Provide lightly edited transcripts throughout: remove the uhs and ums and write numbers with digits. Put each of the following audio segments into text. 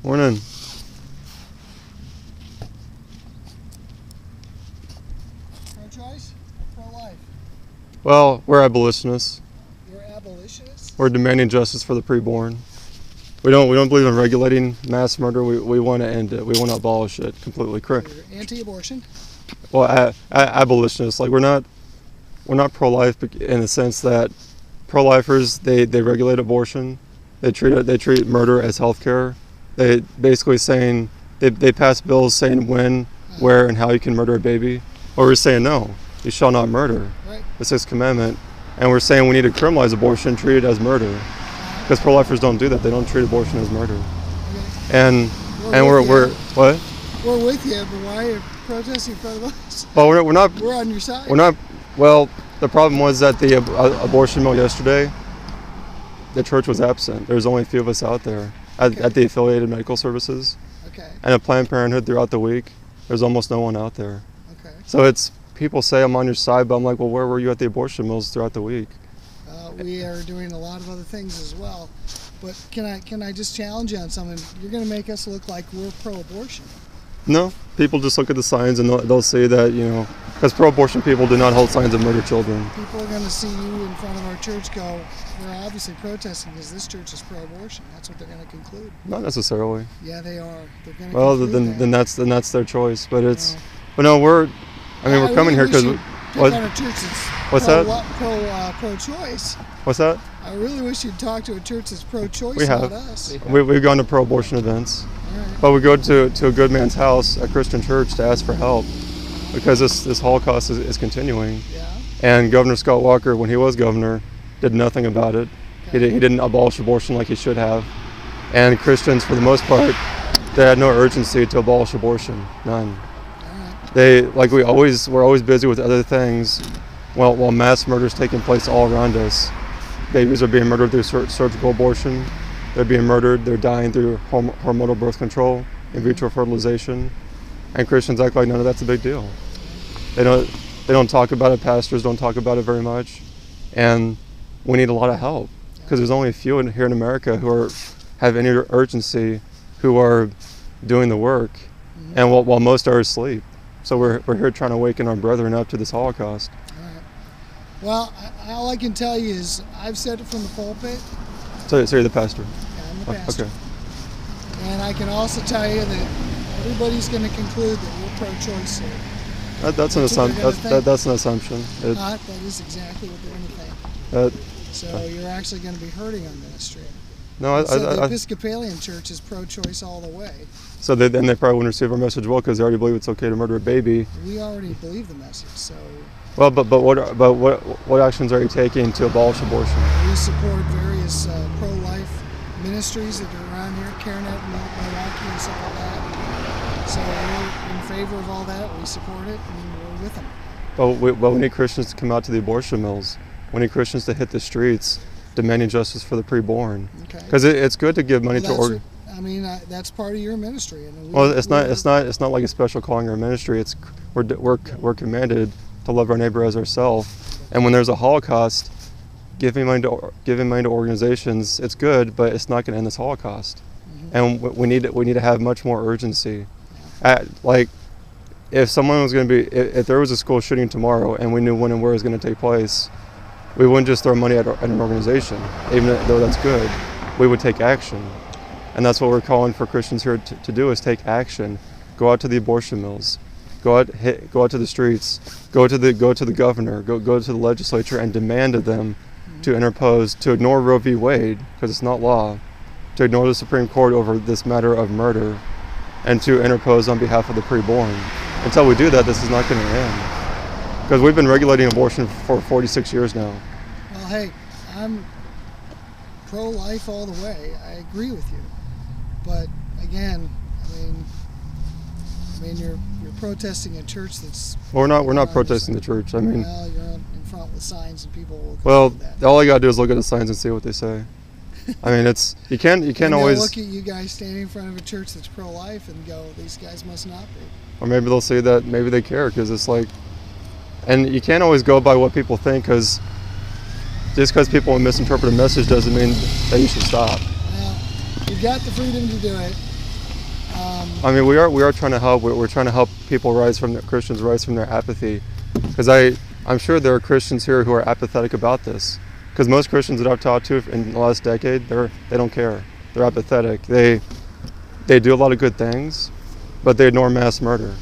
Morning. Pro-choice or pro-life? Well, we're abolitionists. You're abolitionists? We're demanding justice for the preborn. We don't believe in regulating mass murder. We want to end it. We want to abolish it completely. Correct. You're anti-abortion? Well, abolitionists, like we're not pro-life in the sense that pro-lifers they regulate abortion. They treat murder as healthcare. They basically saying they pass bills saying when, where, and how you can murder a baby. Or we're saying no, you shall not murder. Right. The Sixth Commandment, and we're saying we need to criminalize abortion, treat it as murder, because pro-lifers don't do that. They don't treat abortion as murder. Okay. And we're what? We're with you, but why are you protesting in front of us? Well, we're not. We're on your side. We're not. Well, the problem was that the abortion mill yesterday, the church was absent. There's only a few of us out there at the affiliated medical services. Okay. And at Planned Parenthood throughout the week, there's almost no one out there. Okay. So it's people say I'm on your side, but I'm like, well, where were you at the abortion mills throughout the week? We are doing a lot of other things as well. But can I just challenge you on something? You're going to make us look like we're pro-abortion. No, people just look at the signs and they'll see that, because pro-abortion people do not hold signs of murder children. People are going to see you in front of our church go, we're obviously protesting because this church is pro-abortion. That's what they're going to conclude. Not necessarily. Yeah, they are. They're going to Well, conclude then that's their choice. But but no, we're coming here because what? On a church that's pro-choice. What's that? I really wish you'd talk to a church that's pro-choice, we have. not us. We've gone to pro-abortion events. Right. But we go to a good man's house, a Christian church, to ask for help because this Holocaust is continuing. Yeah. And Governor Scott Walker, when he was governor, did nothing about it. Okay. He didn't abolish abortion like he should have. And Christians, for the most part, they had no urgency to abolish abortion. None. Right. We're always busy with other things while mass murder is taking place all around us. Babies are being murdered through surgical abortion. They're being murdered. They're dying through hormonal birth control, in vitro fertilization, and Christians act like none of that's a big deal. They don't talk about it. Pastors don't talk about it very much, and we need a lot of help because there's only a few here in America who have any urgency, who are doing the work, and while most are asleep. So we're here trying to awaken our brethren up to this Holocaust. Well, all I can tell you is I've said it from the pulpit. So you're the pastor? Yeah, I'm the pastor. Okay. And I can also tell you that everybody's going to conclude that we're pro-choice here. That's an assumption. That's an assumption. That is exactly what they're going to think. So you're actually going to be hurting our ministry. No, the Episcopalian Church is pro-choice all the way. So then they probably wouldn't receive our message well because they already believe it's okay to murder a baby. We already believe the message, so. Well, but what actions are you taking to abolish abortion? We support various pro-life ministries that are around here, CareNet, Milwaukee, and stuff like that. So we're in favor of all that. We support it, and we're with them. But we need Christians to come out to the abortion mills. We need Christians to hit the streets, demanding justice for the preborn. Okay. Because it's good to give money to. That's part of your ministry. It's not like a special calling or ministry. We're commanded to love our neighbor as ourselves. And when there's a Holocaust, giving money to organizations, it's good, but it's not going to end this Holocaust. And we need to have much more urgency. If someone was going to be, if there was a school shooting tomorrow and we knew when and where it was going to take place, we wouldn't just throw money at an organization, even though that's good. We would take action. And that's what we're calling for Christians here to do, is take action. Go out to the abortion mills. Go out to the streets. Go to the governor. Go to the legislature and demand of them to interpose, to ignore Roe v. Wade, because it's not law, to ignore the Supreme Court over this matter of murder, and to interpose on behalf of the preborn. Until we do that, this is not going to end. Because we've been regulating abortion for 46 years now. Well, hey, I'm pro-life all the way. I agree with you. But again, you're protesting a church that's. Well, we're not protesting the church. Well, you're in front with signs and people will. Well, that. All I gotta do is look at the signs and see what they say. You can't always look at you guys standing in front of a church that's pro-life and go, these guys must not be. Or maybe they'll say that maybe they care because it's like, and you can't always go by what people think, because just because people misinterpret a message doesn't mean that you should stop. Well, you've got the freedom to do it. I mean, we are trying to help. We're trying to help people Christians rise from their apathy, because I'm sure there are Christians here who are apathetic about this. Because most Christians that I've talked to in the last decade, they don't care. They're apathetic. They do a lot of good things, but they ignore mass murder.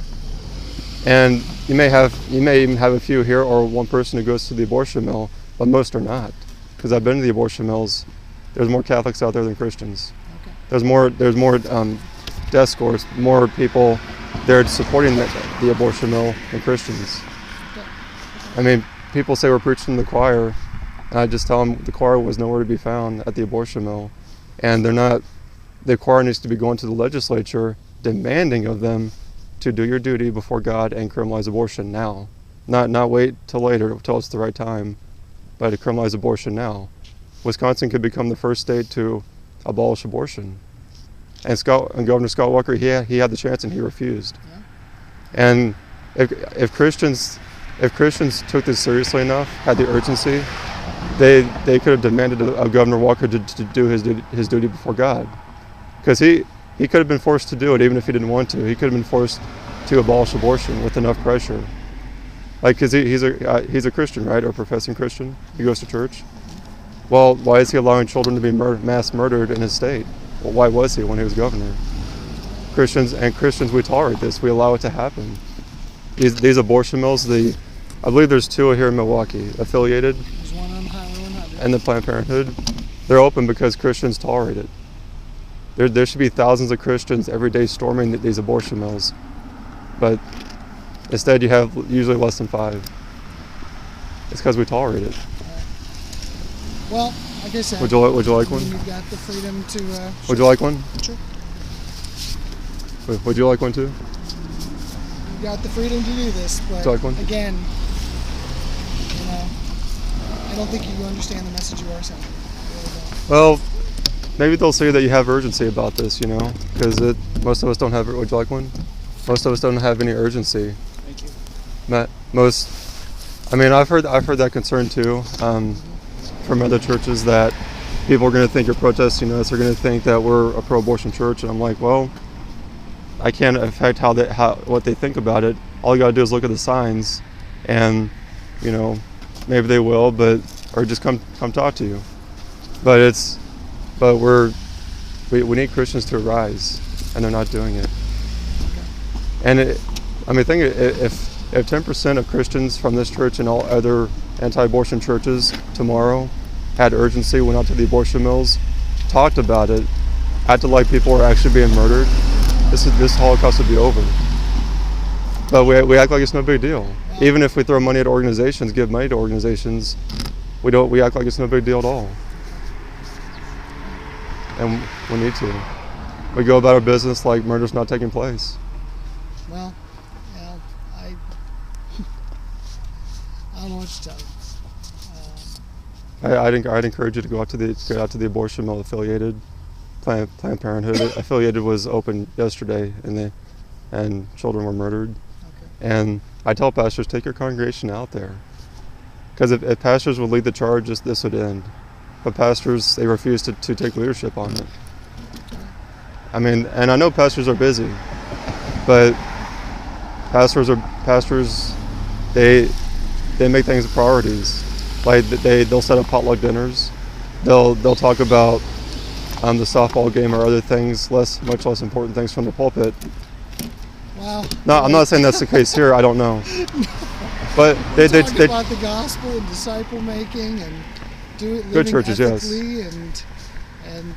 And you may even have a few here, or one person who goes to the abortion mill, but most are not. Because I've been to the abortion mills. There's more Catholics out there than Christians. Okay. There's more death scores, more people there supporting the abortion mill than Christians. Okay. I mean, people say we're preaching to the choir, and I just tell them the choir was nowhere to be found at the abortion mill, and they're not. The choir needs to be going to the legislature, demanding of them to do your duty before God and criminalize abortion now, not wait till later, till it's the right time, but to criminalize abortion now. Wisconsin could become the first state to abolish abortion, and Governor Scott Walker, he had the chance and he refused. Yeah. And if Christians took this seriously enough, had the urgency, they could have demanded of Governor Walker to do his duty before God, because he could have been forced to do it even if he didn't want to. He could have been forced to abolish abortion with enough pressure. Like, because he's a Christian, right, or a professing Christian. He goes to church. Well, why is he allowing children to be mass murdered in his state? Well, why was he when he was governor? Christians, we tolerate this. We allow it to happen. These abortion mills, I believe there's two here in Milwaukee, affiliated. There's one on Highway 100. And the Planned Parenthood. They're open because Christians tolerate it. There should be thousands of Christians every day storming these abortion mills, but instead you have usually less than 5. It's because we tolerate it. Well, like I said, would you like one? You've got the freedom to. Would you like one? Sure. Would you like one too? You've got the freedom to do this, but like one? Again, I don't think you understand the message you are sending. Well, maybe they'll say that you have urgency about this, because most of us don't have. Would you like one? Most of us don't have any urgency. Thank you. Matt, I've heard that concern too, from other churches, that people are going to think you're protesting us. They're going to think that we're a pro-abortion church, and I'm like, well, I can't affect what they think about it. All you got to do is look at the signs, and maybe they will, or just come talk to you. But we need Christians to arise, and they're not doing it. And think if 10% of Christians from this church and all other anti-abortion churches tomorrow had urgency, went out to the abortion mills, talked about it, acted like people are actually being murdered, this Holocaust would be over. But we act like it's no big deal. Even if we throw money at organizations, give money to organizations, we act like it's no big deal at all. And we need to. We go about our business like murder's not taking place. Well, I don't know what to tell you. I'd encourage you to go out to the abortion mill affiliated. Planned Parenthood affiliated was open yesterday, and children were murdered. Okay. And I tell pastors, take your congregation out there, because if pastors would lead the charge, this would end. But pastors, they refuse to take leadership on it. And I know pastors are busy, but pastors, they make things priorities. Like they'll set up potluck dinners. They'll talk about the softball game or other things, much less important things from the pulpit. Wow. No, I'm not saying that's the case here. I don't know. But they talk about the gospel and disciple making and good churches, ethically, yes. and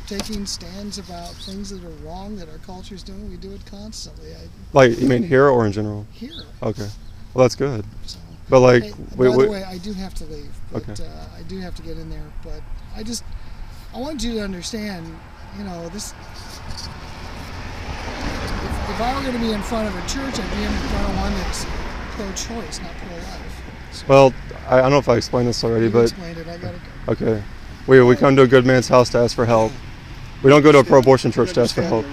taking stands about things that are wrong that our culture is doing. We do it constantly. Like, you mean here or in general? Here. Okay. Well, that's good. So, but like, hey, by the way, I do have to leave. But, okay. I do have to get in there. But I want you to understand, this. If I were going to be in front of a church, I'd be in front of one that's pro-choice, not pro-life. So, well, I don't know if I explained this already, but explained it. I gotta go. Okay. We come to a good man's house to ask for help. We don't go to a pro-abortion church to ask for help.